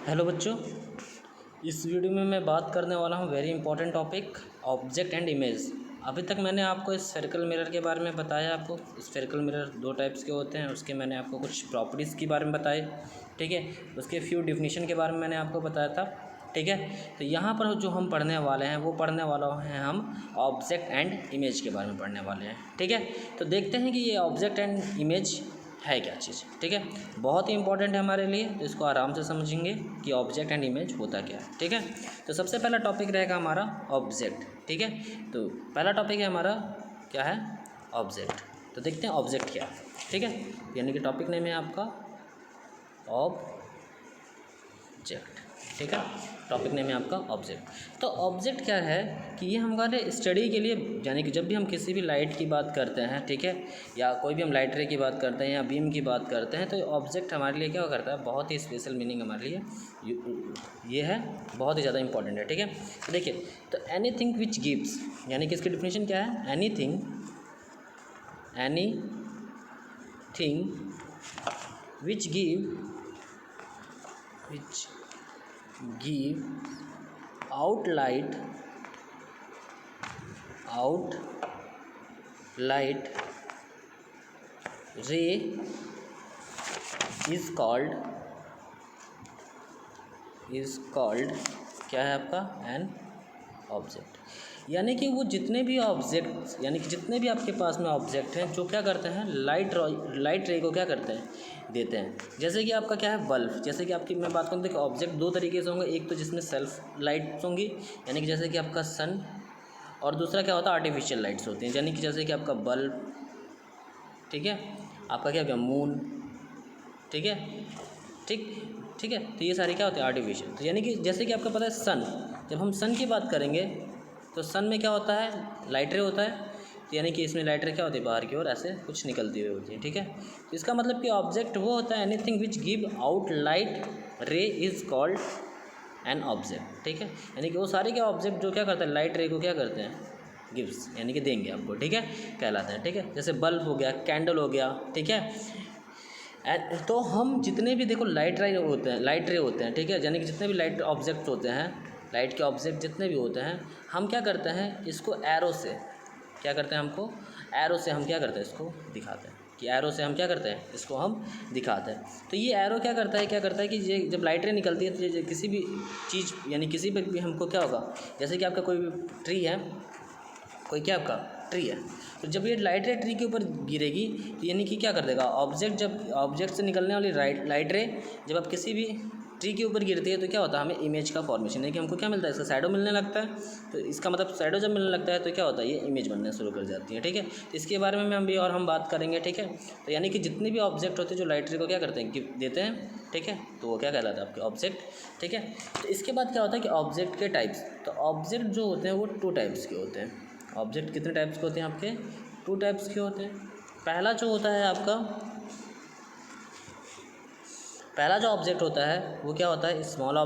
Hello बच्चों, इस video में मैं बात करने वाला हूँ very important topic object and image. अभी तक मैंने आपको स्फेरिकल मिरर के बारे में बताया। आपको स्फेरिकल मिरर दो टाइप्स के होते हैं, उसके मैंने आपको कुछ प्रॉपर्टीज़ के बारे में बताए, ठीक है। उसके फ्यू डिफिनीशन के बारे में मैंने आपको बताया था, ठीक है। तो यहाँ पर जो हम पढ़ने वाले हैं वो पढ़ने वाला हैं हम ऑब्जेक्ट एंड इमेज के बारे में पढ़ने वाले हैं, ठीक है। तो देखते हैं कि ये ऑब्जेक्ट एंड इमेज है क्या चीज़, ठीक है। बहुत ही इंपॉर्टेंट है हमारे लिए, तो इसको आराम से समझेंगे कि ऑब्जेक्ट एंड इमेज होता क्या है, ठीक है। तो सबसे पहला टॉपिक रहेगा हमारा ऑब्जेक्ट, ठीक है। तो पहला टॉपिक है हमारा क्या है, ऑब्जेक्ट। तो देखते हैं ऑब्जेक्ट क्या है, ठीक है। यानी कि टॉपिक नेम है आपका ऑब्जेक्ट, ठीक है। टॉपिक नेम है आपका ऑब्जेक्ट। तो ऑब्जेक्ट क्या है कि ये हमारे स्टडी के लिए, यानी कि जब भी हम किसी भी लाइट की बात करते हैं, ठीक है, या कोई भी हम लाइट रे की बात करते हैं या बीम की बात करते हैं, तो ऑब्जेक्ट हमारे लिए क्या करता है, बहुत ही स्पेशल मीनिंग हमारे लिए ये है, बहुत ही ज़्यादा इंपॉर्टेंट है, ठीक है। तो देखिए, तो एनीथिंग विच गिव्स, यानी कि इसकी डिफिनेशन क्या है, anything which give outlight ray is called क्या है आपका, एन ऑब्जेक्ट। यानी कि वो जितने भी ऑब्जेक्ट, यानी कि जितने भी आपके पास में ऑब्जेक्ट हैं जो क्या करते हैं, लाइट रे को क्या करते हैं, देते हैं। जैसे कि आपका क्या है, बल्ब। जैसे कि आपकी मैं बात करूँ, देखो ऑब्जेक्ट दो तरीके से होंगे, एक तो जिसमें सेल्फ लाइट्स होंगी, यानी कि जैसे कि आपका सन, और दूसरा क्या होता है, आर्टिफिशियल लाइट्स होती हैं, यानी कि जैसे कि आपका बल्ब, ठीक है, आपका क्या हो गया, मून, ठीक है, ठीक है। तो ये सारे क्या होते हैं, आर्टिफिशियल। तो यानी कि जैसे कि आपको पता है सन, जब हम सन की बात करेंगे तो सन में क्या होता है, लाइट रे होता है। तो यानी कि इसमें लाइट रे क्या होती है, बाहर की ओर ऐसे कुछ निकलती हुई होती है, ठीक है। तो इसका मतलब कि ऑब्जेक्ट वो होता है, anything which give out light रे इज कॉल्ड एन ऑब्जेक्ट, ठीक है। यानी कि वो सारे क्या ऑब्जेक्ट जो क्या करते हैं, लाइट रे को क्या करते हैं, गिव्स, यानी कि देंगे आपको, ठीक है, कहलाते हैं, ठीक है। जैसे बल्ब हो गया, कैंडल हो गया, ठीक है। तो हम जितने भी देखो लाइट रे होते हैं, ठीक है, यानी कि जितने भी लाइट ऑब्जेक्ट होते हैं, लाइट के ऑब्जेक्ट जितने भी होते हैं, हम क्या करते हैं, इसको एरो से क्या करते हैं, हमको एरो से हम क्या करते हैं, इसको दिखाते हैं, कि एरो से हम क्या करते हैं, इसको हम दिखाते हैं। तो ये एरो क्या करता है कि ये जब लाइट रे निकलती है तो ये किसी भी चीज़, यानी किसी पर भी हमको क्या होगा, जैसे कि आपका कोई भी ट्री है, कोई क्या आपका ट्री है, तो जब ये लाइट रे ट्री के ऊपर गिरेगी तो यानी कि क्या कर देगा ऑब्जेक्ट, जब ऑब्जेक्ट से निकलने वाली लाइट रे जब आप किसी भी ट्री के ऊपर गिरती है तो क्या होता है, हमें इमेज का फॉर्मेशन है, कि हमको क्या मिलता है, इसका शैडो मिलने लगता है। तो इसका मतलब शैडो जब मिलने लगता है तो क्या होता है, ये इमेज बनना शुरू कर जाती है, ठीक है। तो इसके बारे में हम बात करेंगे, ठीक है। तो यानी कि जितने भी ऑब्जेक्ट होते हैं जो लाइट रे को क्या करते हैं, गिफ्ट देते हैं, ठीक है, तो वो क्या कहलाता है, आपके ऑब्जेक्ट, ठीक है। तो इसके बाद क्या होता है कि ऑब्जेक्ट के टाइप्स, तो ऑब्जेक्ट जो होते हैं वो टू टाइप्स के होते हैं। ऑब्जेक्ट कितने टाइप्स के होते हैं आपके, टू टाइप्स के होते हैं। पहला जो होता है आपका, पहला जो ऑब्जेक्ट होता है वो क्या होता है, स्मॉल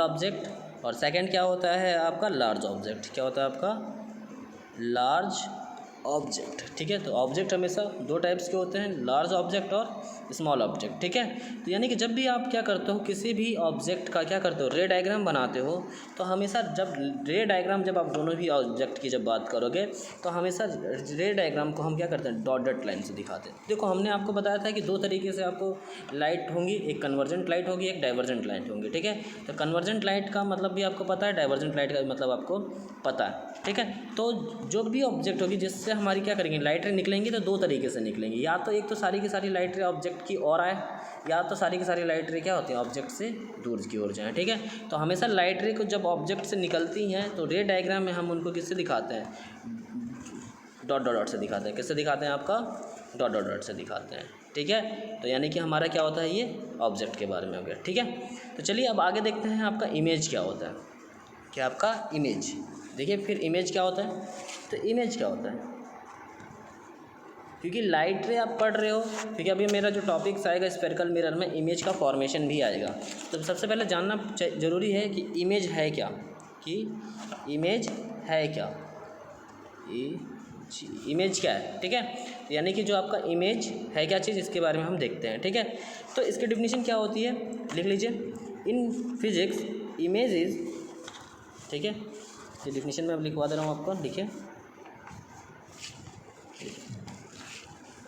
ऑब्जेक्ट, और सेकंड क्या होता है आपका, लार्ज ऑब्जेक्ट। क्या होता है आपका, लार्ज ऑब्जेक्ट, ठीक है। तो ऑब्जेक्ट हमेशा दो टाइप्स के होते हैं, लार्ज ऑब्जेक्ट और स्मॉल ऑब्जेक्ट, ठीक है। तो यानी कि जब भी आप क्या करते हो, किसी भी ऑब्जेक्ट का क्या करते हो, रे डायग्राम बनाते हो, तो हमेशा जब रे डायग्राम, जब आप दोनों भी ऑब्जेक्ट की जब बात करोगे तो हमेशा रे डायग्राम को हम क्या करते हैं, डॉट लाइन से दिखाते हैं। देखो हमने आपको बताया था कि दो तरीके से आपको लाइट होंगी, एक कन्वर्जेंट लाइट होगी, एक डाइवर्जेंट लाइट होंगी, ठीक है। तो कन्वर्जेंट लाइट का मतलब भी आपको पता है, डाइवर्जेंट लाइट का मतलब आपको पता है, ठीक है। तो जो भी ऑब्जेक्ट होगी जिससे हमारी क्या करेंगे, लाइट रे निकलेंगी, तो दो तरीके से निकलेंगी, या तो एक तो सारी की सारी लाइट रे ऑब्जेक्ट की ओर आए, या तो सारी की सारी लाइट रे क्या होती है, ऑब्जेक्ट से दूर की ओर जाए, ठीक है। तो हमेशा लाइट रे को जब ऑब्जेक्ट से निकलती हैं तो रे डायग्राम में हम उनको किससे दिखाते हैं, डॉट से दिखाते हैं। किससे दिखाते हैं, आपका डॉट से दिखाते हैं, ठीक है। तो यानी कि हमारा क्या होता है, ये ऑब्जेक्ट के बारे में हो गया, ठीक है। तो चलिए अब आगे देखते हैं आपका इमेज क्या होता है। क्या आपका इमेज, देखिए फिर इमेज क्या होता है, तो इमेज क्या होता है, क्योंकि लाइट रे आप पढ़ रहे हो, क्योंकि अभी मेरा जो टॉपिक्स आएगा स्फेरिकल मिरर में इमेज का फॉर्मेशन भी आएगा। तो सबसे पहले जानना ज़रूरी है कि इमेज है क्या, कि इमेज है क्या, इमेज क्या है, ठीक है। यानी कि जो आपका इमेज है क्या चीज़, इसके बारे में हम देखते हैं, ठीक है। तो इसकी डिफिनीशन क्या होती है, लिख लीजिए। इन फिजिक्स इमेज इज, ठीक है, ये डिफिनीशन मैं अब लिखवा दे रहा हूँ आपको, लिखिए।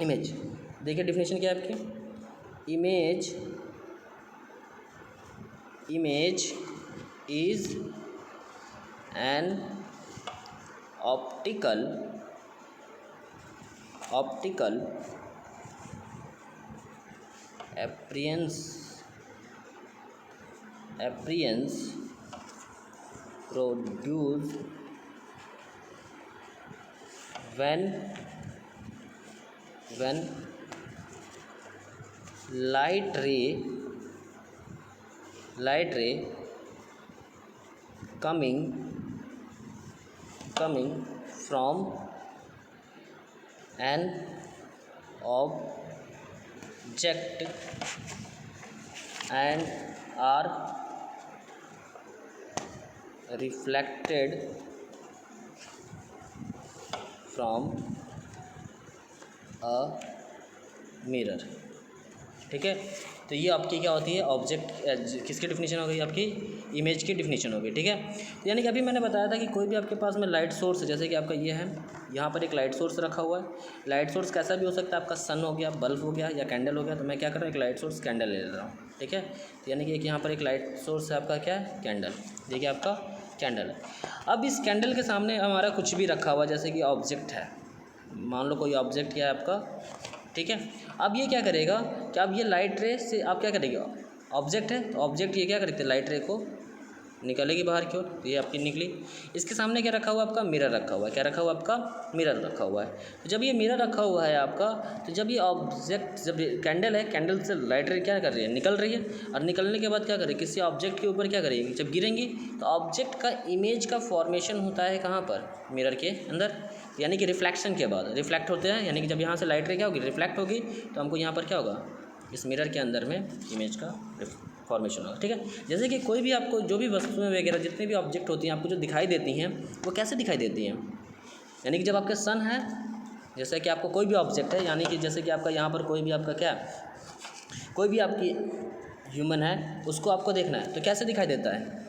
इमेज, देखिए डिफिनीशन क्या है आपकी। Image is an optical appearance produced when light ray coming from an object and are reflected from a mirror, ठीक है। तो ये आपकी क्या होती है, ऑब्जेक्ट, किसकी डिफिनीशन हो गई, आपकी इमेज की डिफिनीशन हो गई, ठीक है। तो यानी कि अभी मैंने बताया था कि कोई भी आपके पास में लाइट सोर्स है, जैसे कि आपका ये है, यहाँ पर एक लाइट सोर्स रखा हुआ है। लाइट सोर्स कैसा भी हो सकता है, आपका सन हो गया, बल्ब हो गया, या कैंडल हो गया। तो मैं क्या कर रहा हूँ, एक लाइट सोर्स कैंडल ले रहा हूँ, ठीक है। तो यानी कि एक यहाँ पर एक लाइट सोर्स है आपका, क्या है, कैंडल, देखिए आपका कैंडल है। अब इस कैंडल के सामने हमारा कुछ भी रखा हुआ, जैसे कि ऑब्जेक्ट है, मान लो कोई ऑब्जेक्ट क्या है आपका, ठीक है। अब ये क्या करेगा कि अब ये लाइट रे से आप क्या करेंगे, ऑब्जेक्ट है तो ऑब्जेक्ट ये क्या करेंगे, लाइट रे को निकलेगी बाहर की ओर, तो ये आपकी निकली। इसके सामने क्या रखा हुआ, आपका मिरर रखा हुआ है। क्या रखा हुआ, आपका मिरर रखा हुआ है। तो जब ये मिरर रखा हुआ है आपका, तो जब ये ऑब्जेक्ट, जब कैंडल है, कैंडल से लाइट रे क्या कर रही है, निकल रही है। और निकलने के बाद क्या करेगी, किसी ऑब्जेक्ट के ऊपर क्या करेगी, जब गिरेंगी तो ऑब्जेक्ट का इमेज का फॉर्मेशन होता है कहाँ पर, मिरर के अंदर, यानी कि रिफ्लेक्शन के बाद रिफ्लेक्ट होते हैं। यानी कि जब यहाँ से लाइट रे क्या होगी, रिफ्लेक्ट होगी, तो हमको यहाँ पर क्या होगा, इस मिरर के अंदर में इमेज का फॉर्मेशन होगा, ठीक है। जैसे कि कोई भी आपको जो भी वस्तुएं वगैरह जितने भी ऑब्जेक्ट होती हैं आपको जो दिखाई देती हैं, वो कैसे दिखाई देती हैं, यानी कि जब आपके सन है, जैसे कि आपको कोई भी ऑब्जेक्ट है, यानी कि जैसे कि आपका यहाँ पर कोई भी आपका क्या, कोई भी आपकी ह्यूमन है, उसको आपको देखना है तो कैसे दिखाई देता है।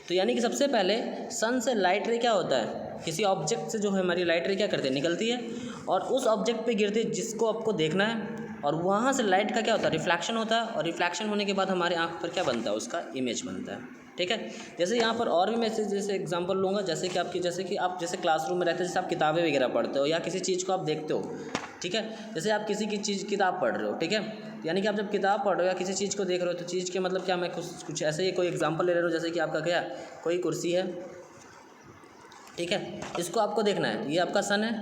तो यानी कि सबसे पहले सन से लाइट रे क्या होता है, किसी ऑब्जेक्ट से जो है हमारी लाइट रे क्या करती है, निकलती है, और उस ऑब्जेक्ट पे गिरती है जिसको आपको देखना है, और वहाँ से लाइट का क्या होता है, रिफ्लेक्शन होता है, और रिफ्लेक्शन होने के बाद हमारे आँख पर क्या बनता है, उसका इमेज बनता है, ठीक है। जैसे यहाँ पर और भी मैं जैसे एग्जांपल लूँगा, जैसे कि आप जैसे क्लासरूम में रहते हैं, जैसे आप किताबें वगैरह पढ़ते हो या किसी चीज़ को आप देखते हो, ठीक है। जैसे आप किसी की चीज़ किताब पढ़ रहे हो, ठीक है, यानी कि आप जब किताब पढ़ रहे हो या किसी चीज़ को देख रहे हो, तो चीज़ के मतलब क्या, मैं कुछ ऐसे ही कोई एग्जांपल ले रहा हूँ, जैसे कि आपका क्या, कोई कुर्सी है, ठीक है, इसको आपको देखना है, ये आपका सन है,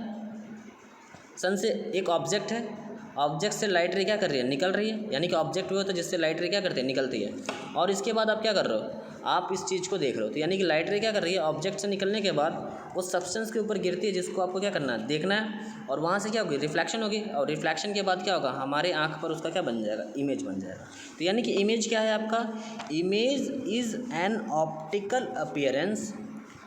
सन से एक ऑब्जेक्ट है, ऑब्जेक्ट से लाइट रे क्या कर रही है, निकल रही है, यानी कि ऑब्जेक्ट वो होता है जिससे लाइट रे क्या करते हैं, निकलती है। और इसके बाद आप क्या कर रहे हो, आप इस चीज़ को देख रहे हो, तो यानी कि लाइट रे क्या कर रही है, ऑब्जेक्ट से निकलने के बाद उस सब्सटेंस के ऊपर गिरती है, जिसको आपको क्या करना है, देखना है, और वहाँ से क्या होगी, रिफ्लेक्शन होगी, और रिफ्लेक्शन के बाद क्या होगा, हमारे आँख पर उसका क्या बन जाएगा, इमेज बन जाएगा। तो यानी कि इमेज क्या है आपका, image is an optical appearance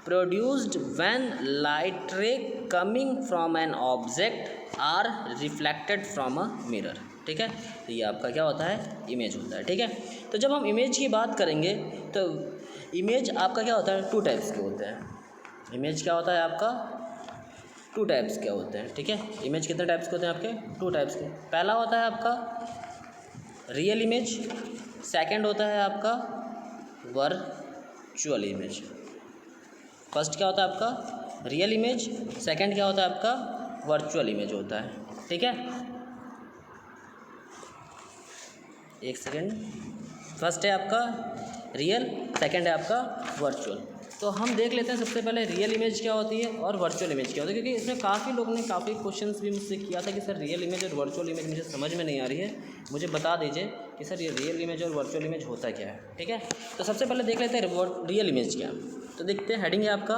produced when light ray coming from an object are reflected from a mirror, ठीक है। तो ये आपका क्या होता है, इमेज होता है, ठीक है। तो जब हम इमेज की बात करेंगे तो इमेज आपका क्या होता है, टू टाइप्स के होते हैं। इमेज क्या होता है आपका, टू टाइप्स के होते हैं, ठीक है। इमेज कितने टाइप्स के होते हैं आपके, टू टाइप्स के। पहला होता है आपका रियल इमेज, सेकंड होता है आपका वर्चुअल इमेज। फर्स्ट क्या होता है आपका रियल इमेज, सेकंड क्या होता है आपका वर्चुअल इमेज होता है, ठीक है। एक सेकंड, फर्स्ट है आपका रियल, सेकंड है आपका वर्चुअल। तो हम देख लेते हैं सबसे पहले रियल इमेज क्या होती है और वर्चुअल इमेज क्या होती है, क्योंकि इसमें काफ़ी लोगों ने काफ़ी क्वेश्चंस भी मुझसे किया था कि सर रियल इमेज और वर्चुअल इमेज मुझे समझ में नहीं आ रही है, मुझे बता दीजिए कि सर ये रियल इमेज और वर्चुअल इमेज होता क्या है, ठीक है। तो सबसे पहले देख लेते हैं रियल इमेज क्या। तो देखते हैं, हेडिंग है आपका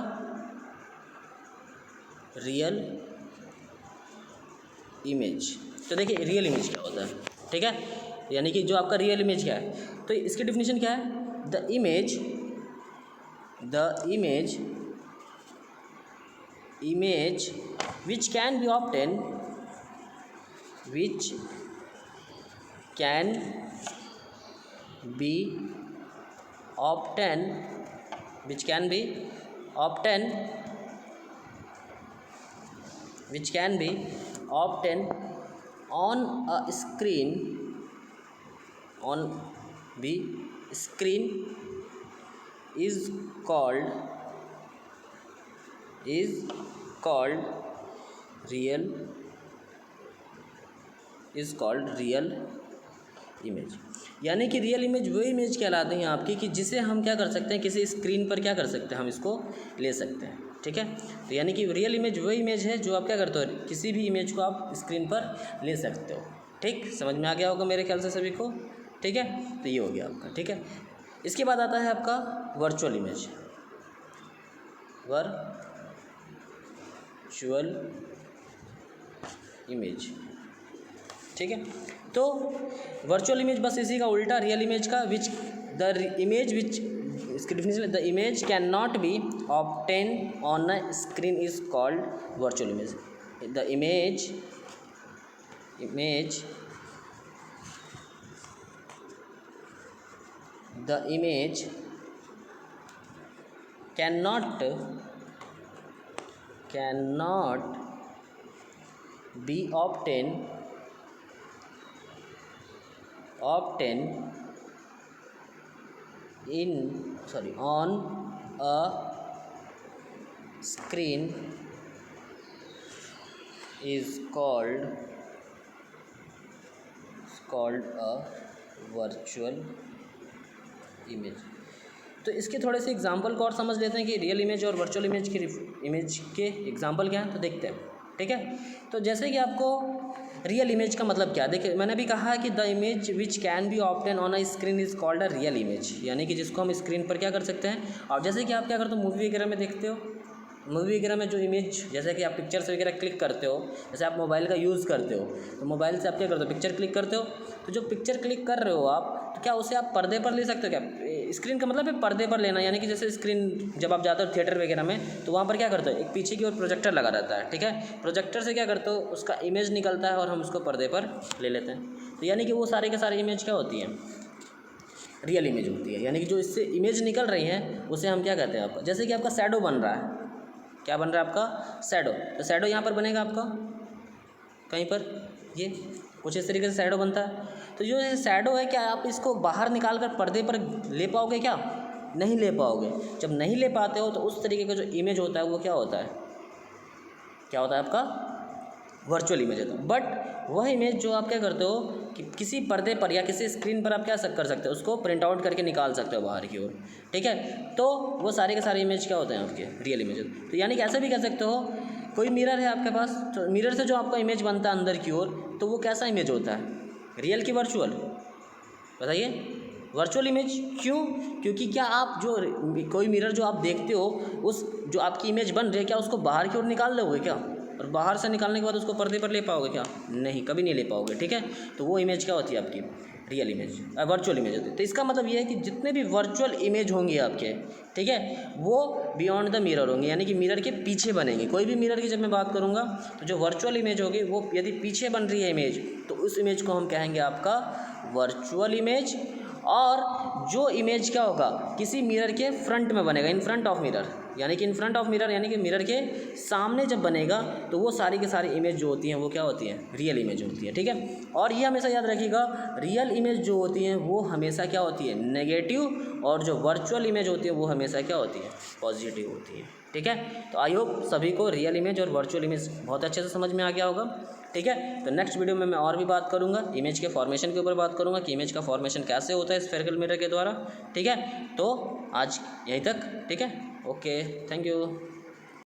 रियल इमेज। तो देखिए रियल इमेज क्या होता है, ठीक है, यानी कि जो आपका रियल इमेज क्या है, तो इसकी डिफिनीशन क्या है, the image which can be obtained which can be obtained which can be obtained which can be obtained on a screen on the screen is called real image. यानी कि real image वो image कहलाती हैं आपकी कि जिसे हम क्या कर सकते हैं, किसी स्क्रीन पर क्या कर सकते हैं, हम इसको ले सकते हैं। ठीक है, तो यानी कि रियल इमेज वो इमेज है जो आप क्या करते हो, किसी भी इमेज को आप स्क्रीन पर ले सकते हो। ठीक, समझ में आ गया होगा मेरे ख्याल से सभी को। ठीक है, तो ये हो गया आपका। ठीक है, इसके बाद आता है आपका वर्चुअल इमेज। वर्चुअल इमेज, ठीक है। तो वर्चुअल इमेज बस इसी का उल्टा रियल इमेज का, विच द इमेज विच, इसकी definition, the image can not be obtain on a screen is called virtual image. The image cannot be obtained on a screen is called a virtual image। तो इसके थोड़े से example को और समझ लेते हैं कि रियल इमेज और वर्चुअल इमेज के एग्जांपल क्या हैं, तो देखते हैं। ठीक है, तो जैसे कि आपको रियल इमेज का मतलब क्या, देखिए मैंने भी कहा कि the image which can be obtain on a screen is called a real image, यानी कि जिसको हम स्क्रीन पर क्या कर सकते हैं। और जैसे कि आप क्या करते हो, मूवी वगैरह में देखते हो, मूवी वगैरह में जो इमेज, जैसे कि आप पिक्चर्स वगैरह क्लिक करते हो, जैसे आप मोबाइल का यूज़ करते हो, तो मोबाइल से आप क्या करते हो, पिक्चर क्लिक करते हो। तो जो पिक्चर क्लिक कर रहे हो आप, तो क्या उसे आप पर्दे पर ले सकते हो क्या? स्क्रीन का मतलब है पर्दे पर लेना, यानी कि जैसे स्क्रीन जब आप जाते हो थिएटर वगैरह में, तो वहाँ पर क्या करते हो, एक पीछे की ओर प्रोजेक्टर लगा रहता है। ठीक है, प्रोजेक्टर से क्या करते हो, उसका इमेज निकलता है और हम उसको पर्दे पर ले लेते हैं। तो यानी कि वो सारे के सारे इमेज क्या होती हैं, रियल इमेज होती है। यानी कि जो इससे इमेज निकल रही हैं उसे हम क्या कहते हैं आपका, जैसे कि आपका शैडो बन रहा है, क्या बन रहा है आपका, शैडो। तो शैडो यहाँ पर बनेगा आपका कहीं पर, ये कुछ इस तरीके से शैडो बनता है। तो जो ये शैडो है, क्या आप इसको बाहर निकाल कर पर्दे पर ले पाओगे क्या? नहीं ले पाओगे। जब नहीं ले पाते हो तो उस तरीके का जो इमेज होता है वो क्या होता है, आपका वर्चुअल इमेज होता है। बट वह इमेज जो आप क्या करते हो कि किसी पर्दे पर या किसी स्क्रीन पर आप क्या कर सकते हो, उसको प्रिंट आउट करके निकाल सकते हो बाहर की ओर। ठीक है, तो वो सारे के सारे इमेज क्या होते हैं आपके, रियल इमेज। तो यानी कि ऐसा भी कह सकते हो, कोई मिरर है आपके पास, तो मिरर से जो आपका इमेज बनता है अंदर की ओर, तो वो कैसा इमेज होता है, रियल की वर्चुअल, बताइए। वर्चुअल इमेज क्यों? क्योंकि क्या आप जो कोई मिरर जो आप देखते हो, उस जो आपकी इमेज बन रही है, क्या उसको बाहर की ओर निकाल दोगे क्या? और बाहर से निकालने के बाद उसको पर्दे पर ले पाओगे क्या? नहीं, कभी नहीं ले पाओगे। ठीक है, तो वो इमेज क्या होती है आपकी, रियल इमेज, वर्चुअल इमेज होती है। तो इसका मतलब ये है कि जितने भी वर्चुअल इमेज होंगे आपके, ठीक है, वो बियॉन्ड द मिरर होंगे, यानी कि मिरर के पीछे बनेंगे। कोई भी मिरर की जब मैं बात करूँगा, तो जो वर्चुअल इमेज होगी वो यदि पीछे बन रही है इमेज, तो उस इमेज को हम कहेंगे आपका वर्चुअल इमेज। और जो इमेज क्या होगा, किसी मिरर के फ्रंट में बनेगा, इन फ्रंट ऑफ मिरर, यानी कि इन फ्रंट ऑफ मिरर, यानी कि मिरर के सामने जब बनेगा, तो वो सारी के सारी इमेज जो होती हैं वो क्या होती हैं, रियल इमेज होती है। ठीक है, और ये हमेशा याद रखिएगा, रियल इमेज जो होती हैं वो हमेशा क्या होती है, नेगेटिव, और जो वर्चुअल इमेज होती है वो हमेशा क्या होती है, पॉजिटिव होती है। ठीक है, तो आई होप सभी को रियल इमेज और वर्चुअल इमेज बहुत अच्छे से समझ में आ गया होगा। ठीक है, तो नेक्स्ट वीडियो में मैं और भी बात करूंगा, इमेज के फॉर्मेशन के ऊपर बात करूंगा कि इमेज का फॉर्मेशन कैसे होता है स्फेरिकल मिरर के द्वारा। ठीक है, तो आज यहीं तक। ठीक है, ओके, थैंक यू।